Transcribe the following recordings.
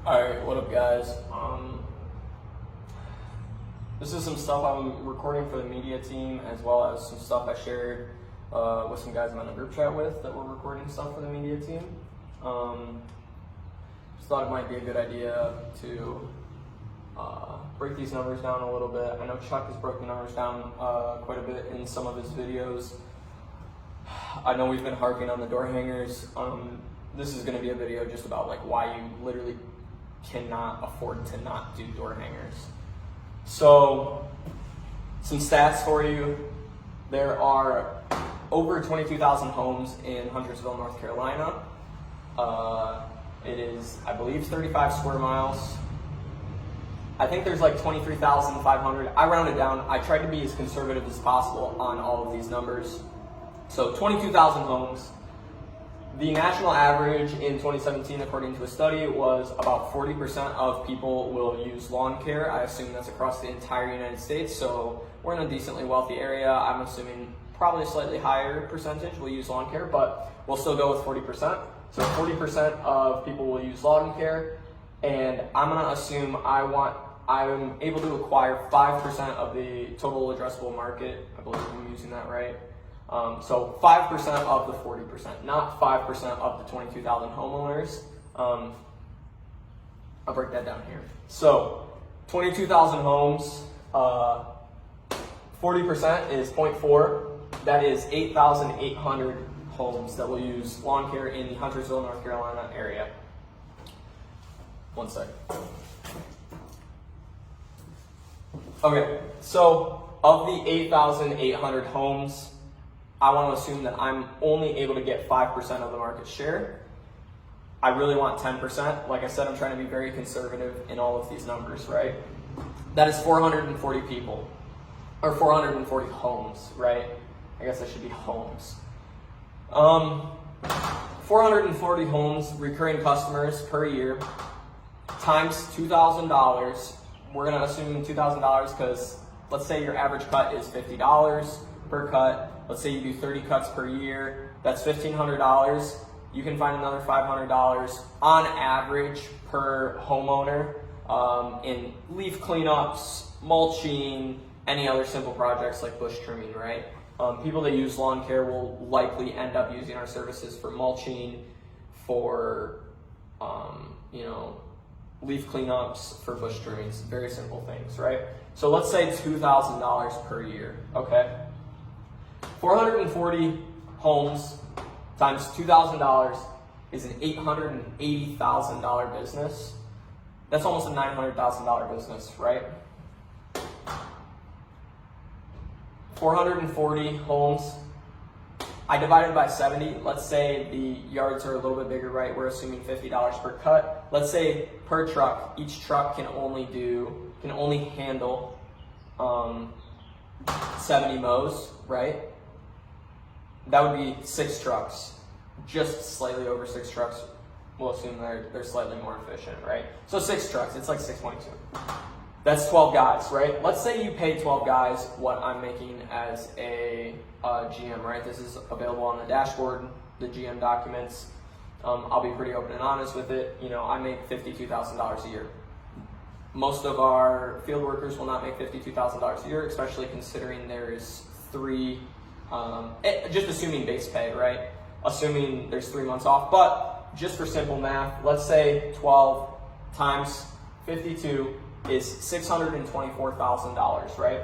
Alright, what up guys? This is some stuff I'm recording for the media team, as well as some stuff I shared with some guys I'm in a group chat with that were recording stuff for the media team. Just thought it might be a good idea to break these numbers down a little bit. I know Chuck has broken the numbers down quite a bit in some of his videos. I know we've been harping on the door hangers. This is going to be a video just about like why you literally cannot afford to not do door hangers. So, some stats for you. There are over 22,000 homes in Huntersville, North Carolina. It is, I believe, 35 square miles. I think there's like 23,500. I rounded down. I tried to be as conservative as possible on all of these numbers. So 22,000 homes. The national average in 2017, according to a study, was about 40% of people will use lawn care. I assume that's across the entire United States, so we're in a decently wealthy area. I'm assuming probably a slightly higher percentage will use lawn care, but we'll still go with 40%. So 40% of people will use lawn care, and I'm gonna assume I'm able to acquire 5% of the total addressable market. I believe I'm using that right. So 5% of the 40%, not 5% of the 22,000 homeowners. I'll break that down here. So 22,000 homes, 40% is 0.4. That is 8,800 homes that will use lawn care in the Huntersville, North Carolina area. One second. Okay, so of the 8,800 homes, I want to assume that I'm only able to get 5% of the market share. I really want 10%. Like I said, I'm trying to be very conservative in all of these numbers, right? That is 440 people, or 440 homes, right? I guess that should be homes. 440 homes, recurring customers per year, times $2,000. We're going to assume $2,000 because let's say your average cut is $50 per cut. Let's say you do 30 cuts per year, that's $1,500. You can find another $500 on average per homeowner in leaf cleanups, mulching, any other simple projects like bush trimming, right? People that use lawn care will likely end up using our services for mulching, for leaf cleanups, for bush trimmings, very simple things, right? So let's say $2,000 per year, okay? 440 homes times $2,000 is an $880,000 business. That's almost a $900,000 business, right? 440 homes. I divided by 70. Let's say the yards are a little bit bigger, right? We're assuming $50 per cut. Let's say per truck, each truck can only handle 70 mows, right? That would be 6 trucks, just slightly over 6 trucks. We'll assume they're slightly more efficient, right? So 6 trucks, it's like 6.2. That's 12 guys, right? Let's say you pay 12 guys what I'm making as a GM, right? This is available on the dashboard, the GM documents. I'll be pretty open and honest with it. I make $52,000 a year. Most of our field workers will not make $52,000 a year, especially considering there's 3, just assuming base pay, right? Assuming there's 3 months off, but just for simple math, let's say 12 times 52 is $624,000, right?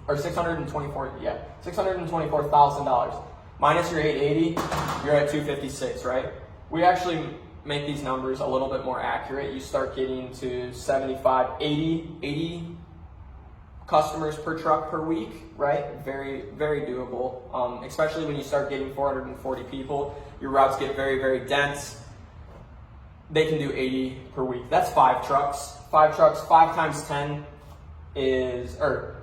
Or $624,000. Minus your 880, you're at 256, right? We actually make these numbers a little bit more accurate. You start getting to 75, 80 customers per truck per week, right? Very, very doable. Especially when you start getting 440 people, your routes get very, very dense. They can do 80 per week. That's 5 trucks. 5 trucks, 5 times 10 is, or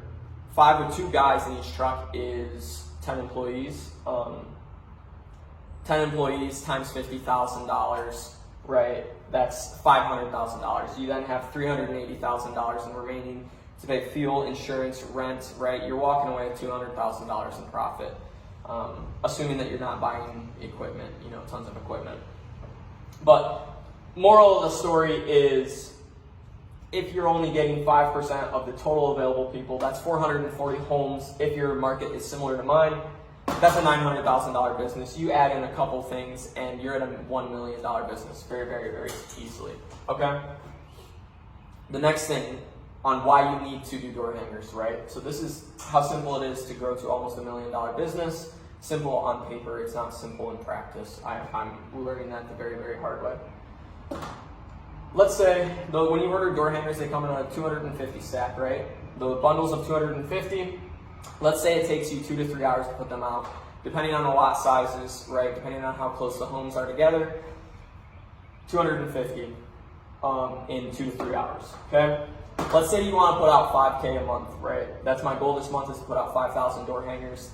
5 with 2 guys in each truck is 10 employees. 10 employees times $50,000, right? That's $500,000. You then have $380,000 in remaining to pay fuel, insurance, rent, right? You're walking away with $200,000 in profit, assuming that you're not buying equipment, tons of equipment. But moral of the story is, if you're only getting 5% of the total available people, that's 440 homes. If your market is similar to mine, that's a $900,000 business. You add in a couple things and you're at a $1 million business very, very, very easily, okay? The next thing on why you need to do door hangers, right? So this is how simple it is to grow to almost $1 million business. Simple on paper, it's not simple in practice. I'm learning that the very, very hard way. Let's say, though, when you order door hangers, they come in a 250 stack, right? The bundles of 250, let's say it takes you 2 to 3 hours to put them out, depending on the lot sizes, right? Depending on how close the homes are together, 250 in 2 to 3 hours, okay? Let's say you want to put out 5K a month, right? That's my goal this month, is to put out 5,000 door hangers.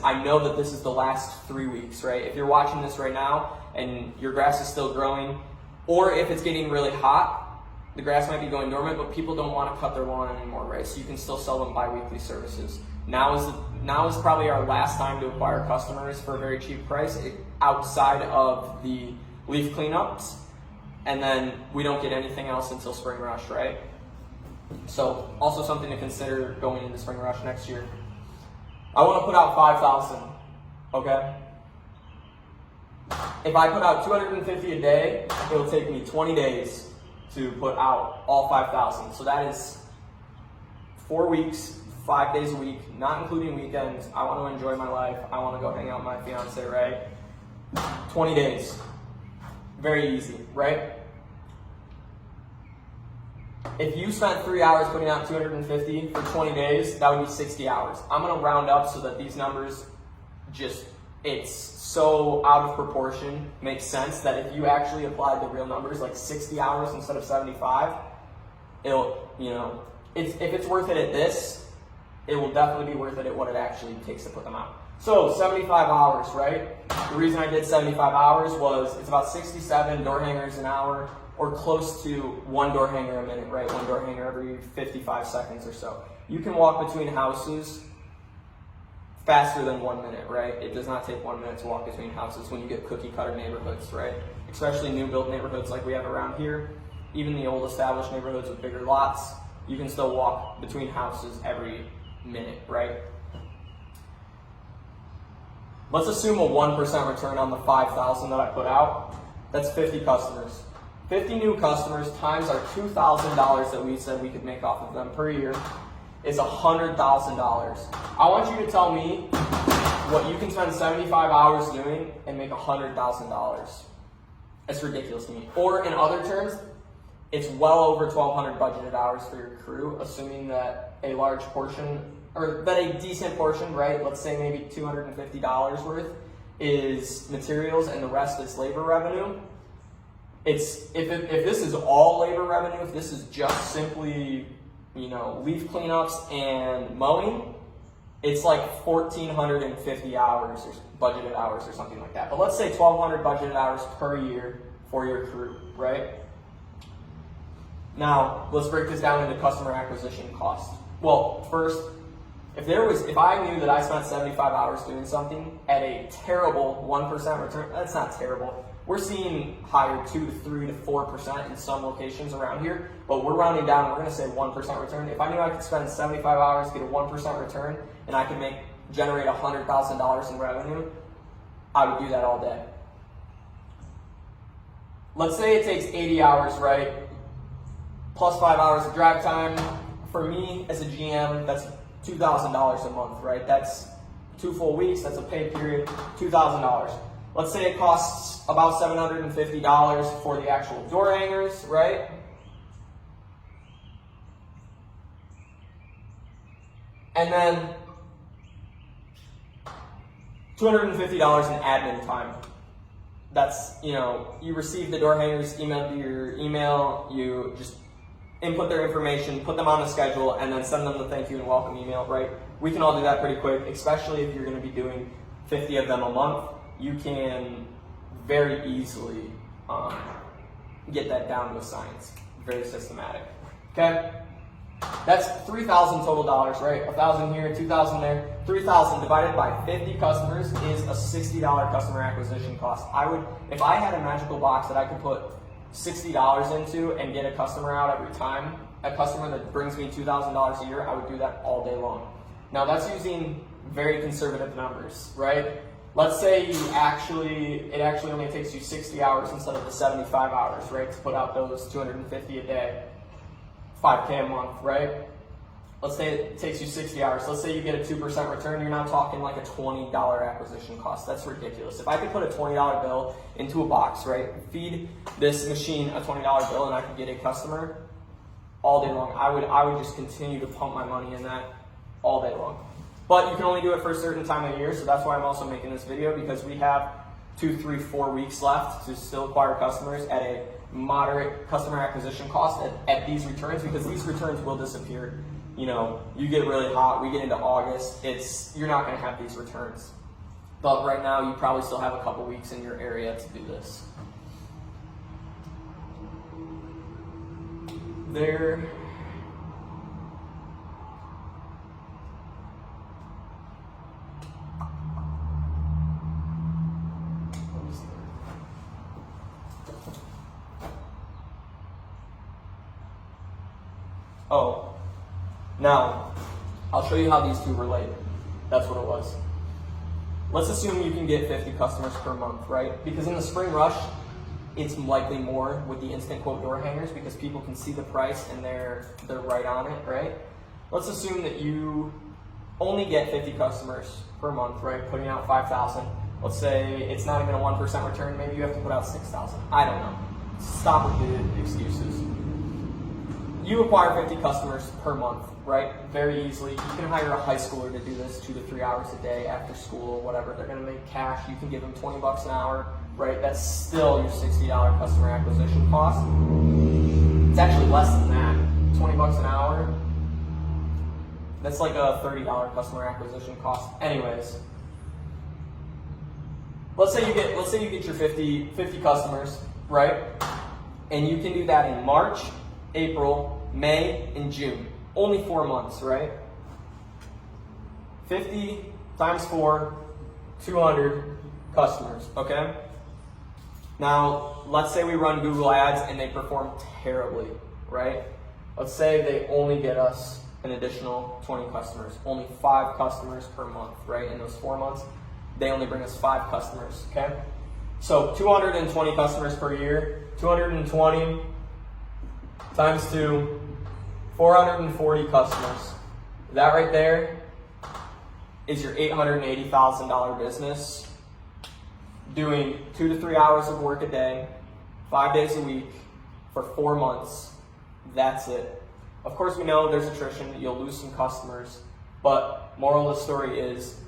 I know that this is the last 3 weeks, right? If you're watching this right now and your grass is still growing, or if it's getting really hot, the grass might be going dormant, but people don't want to cut their lawn anymore, right? So you can still sell them bi-weekly services. Now is probably our last time to acquire customers for a very cheap price outside of the leaf cleanups, and then we don't get anything else until spring rush, right? So also something to consider going into spring rush next year. I want to put out 5,000, okay? If I put out 250 a day, it will take me 20 days to put out all 5,000. So that is 4 weeks, 5 days a week, not including weekends. I want to enjoy my life. I want to go hang out with my fiance, right? 20 days. Very easy, right? If you spent 3 hours putting out 250 for 20 days, that would be 60 hours. I'm going to round up so that these numbers it's so out of proportion, makes sense that if you actually applied the real numbers, like 60 hours instead of 75, if it's worth it at this, it will definitely be worth it at what it actually takes to put them out. So 75 hours, right? The reason I did 75 hours was it's about 67 door hangers an hour, or close to 1 door hanger a minute, right? 1 door hanger every 55 seconds or so. You can walk between houses faster than 1 minute, right? It does not take 1 minute to walk between houses when you get cookie cutter neighborhoods, right? Especially new built neighborhoods like we have around here. Even the old established neighborhoods with bigger lots, you can still walk between houses every minute, right? Let's assume a 1% return on the 5,000 that I put out. That's 50 customers. 50 new customers times our $2,000 that we said we could make off of them per year is $100,000. I want you to tell me what you can spend 75 hours doing and make $100,000. It's ridiculous to me. Or in other terms, it's well over 1,200 budgeted hours for your crew, assuming that a large portion, or that a decent portion, right, let's say maybe $250 worth is materials and the rest is labor revenue. If this is all labor revenue, if this is just simply, leaf cleanups and mowing, it's like 1,450 hours or budgeted hours or something like that. But let's say 1,200 budgeted hours per year for your crew, right? Now, let's break this down into customer acquisition cost. Well, first, if I knew that I spent 75 hours doing something at a terrible 1% return, that's not terrible. We're seeing higher 2 to 3 to 4% in some locations around here, but we're rounding down, we're going to say 1% return. If I knew I could spend 75 hours, get a 1% return, and I could generate $100,000 in revenue, I would do that all day. Let's say it takes 80 hours, right? Plus 5 hours of drive time. For me, as a GM, that's $2,000 a month, right? That's 2 full weeks, that's a pay period, $2,000. Let's say it costs about $750 for the actual door hangers, right? And then $250 in admin time. That's, you receive the door hangers emailed to your email, you just input their information, put them on the schedule, and then send them the thank you and welcome email, right? We can all do that pretty quick, especially if you're going to be doing 50 of them a month. You can very easily get that down to a science. Very systematic. Okay? That's $3,000 total dollars, right? 1,000 here, 2,000 there. 3,000 divided by 50 customers is a $60 customer acquisition cost. If I had a magical box that I could put $60 into and get a customer out every time, a customer that brings me $2,000 a year, I would do that all day long. Now that's using very conservative numbers, right? Let's say it actually only takes you 60 hours instead of the 75 hours, right, to put out those 250 a day, 5K a month, right? Let's say it takes you 60 hours. Let's say you get a 2% return. You're not talking like a $20 acquisition cost. That's ridiculous. If I could put a $20 bill into a box, right, feed this machine a $20 bill and I could get a customer all day long, I would just continue to pump my money in that all day long. But you can only do it for a certain time of year, so that's why I'm also making this video, because we have 2, 3, 4 weeks left to still acquire customers at a moderate customer acquisition cost at these returns, because these returns will disappear. You know, you get really hot, we get into August, you're not going to have these returns. But right now, you probably still have a couple weeks in your area to do this. Oh, now I'll show you how these two relate. That's what it was. Let's assume you can get 50 customers per month, right? Because in the spring rush, it's likely more with the instant quote door hangers because people can see the price and they're right on it, right? Let's assume that you only get 50 customers per month, right? Putting out 5,000. Let's say it's not even a 1% return. Maybe you have to put out 6,000. I don't know. Stop with the excuses. You acquire 50 customers per month, right? Very easily. You can hire a high schooler to do this 2 to 3 hours a day after school, whatever. They're going to make cash. You can give them $20 an hour, right? That's still your $60 customer acquisition cost. It's actually less than that. $20 an hour. That's like a $30 customer acquisition cost. Anyways, let's say you get your 50 customers, right? And you can do that in March, April, May, and June. Only 4 months, right? 50 times 4, 200 customers, okay? Now, let's say we run Google Ads and they perform terribly, right? Let's say they only get us an additional 20 customers, only 5 customers per month, right? In those 4 months, they only bring us 5 customers, okay? So 220 customers per year, 220 times 2, 440 customers. That right there is your $880,000 business doing 2 to 3 hours of work a day, 5 days a week for 4 months. That's it. Of course, we know there's attrition, you'll lose some customers, but moral of the story is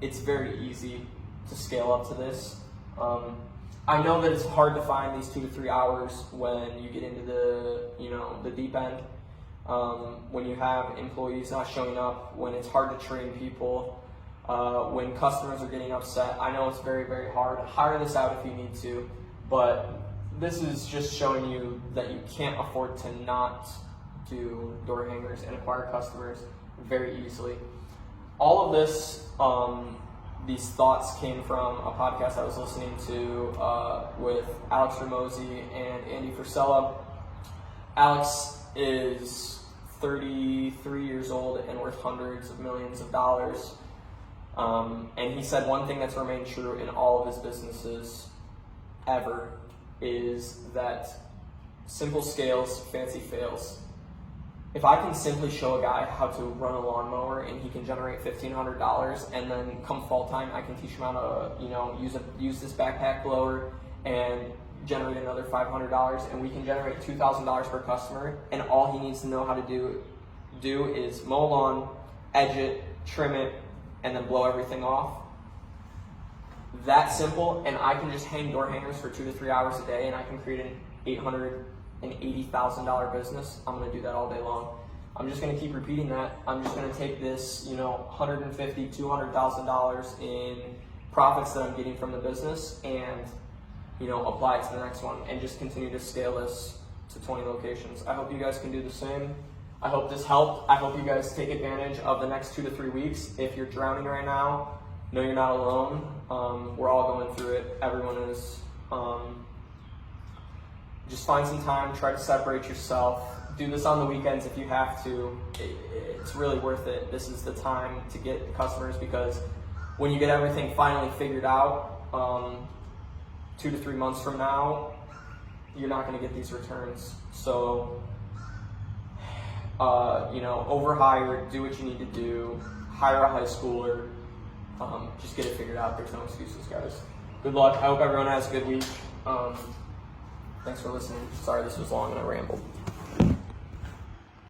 it's very easy to scale up to this. I know that it's hard to find these 2 to 3 hours when you get into the deep end, when you have employees not showing up, when it's hard to train people, when customers are getting upset. I know it's very, very hard. Hire this out if you need to, but this is just showing you that you can't afford to not do door hangers and acquire customers very easily. All of this, these thoughts came from a podcast I was listening to with Alex Ramosi and Andy Frisella. Alex is 33 years old and worth hundreds of millions of dollars. And he said one thing that's remained true in all of his businesses ever is that simple scales, fancy fails. If I can simply show a guy how to run a lawnmower and he can generate $1,500, and then come fall time, I can teach him how to, use this backpack blower and generate another $500, and we can generate $2,000 per customer. And all he needs to know how to do is mow a lawn, edge it, trim it, and then blow everything off. That simple, and I can just hang door hangers for 2 to 3 hours a day, and I can create an $880,000 business. I'm going to do that all day long. I'm just going to keep repeating that. I'm just going to take this, $150,000, $200,000 in profits that I'm getting from the business, and apply it to the next one, and just continue to scale this to 20 locations. I hope you guys can do the same. I hope this helped. I hope you guys take advantage of the next 2 to 3 weeks. If you're drowning right now, know you're not alone. We're all going through it. Everyone is. just find some time, try to separate yourself. Do this on the weekends if you have to. It's really worth it. This is the time to get customers, because when you get everything finally figured out, 2 to 3 months from now, you're not going to get these returns. So, overhire, do what you need to do, hire a high schooler, just get it figured out. There's no excuses, guys. Good luck. I hope everyone has a good week. Thanks for listening. Sorry this was long and I rambled.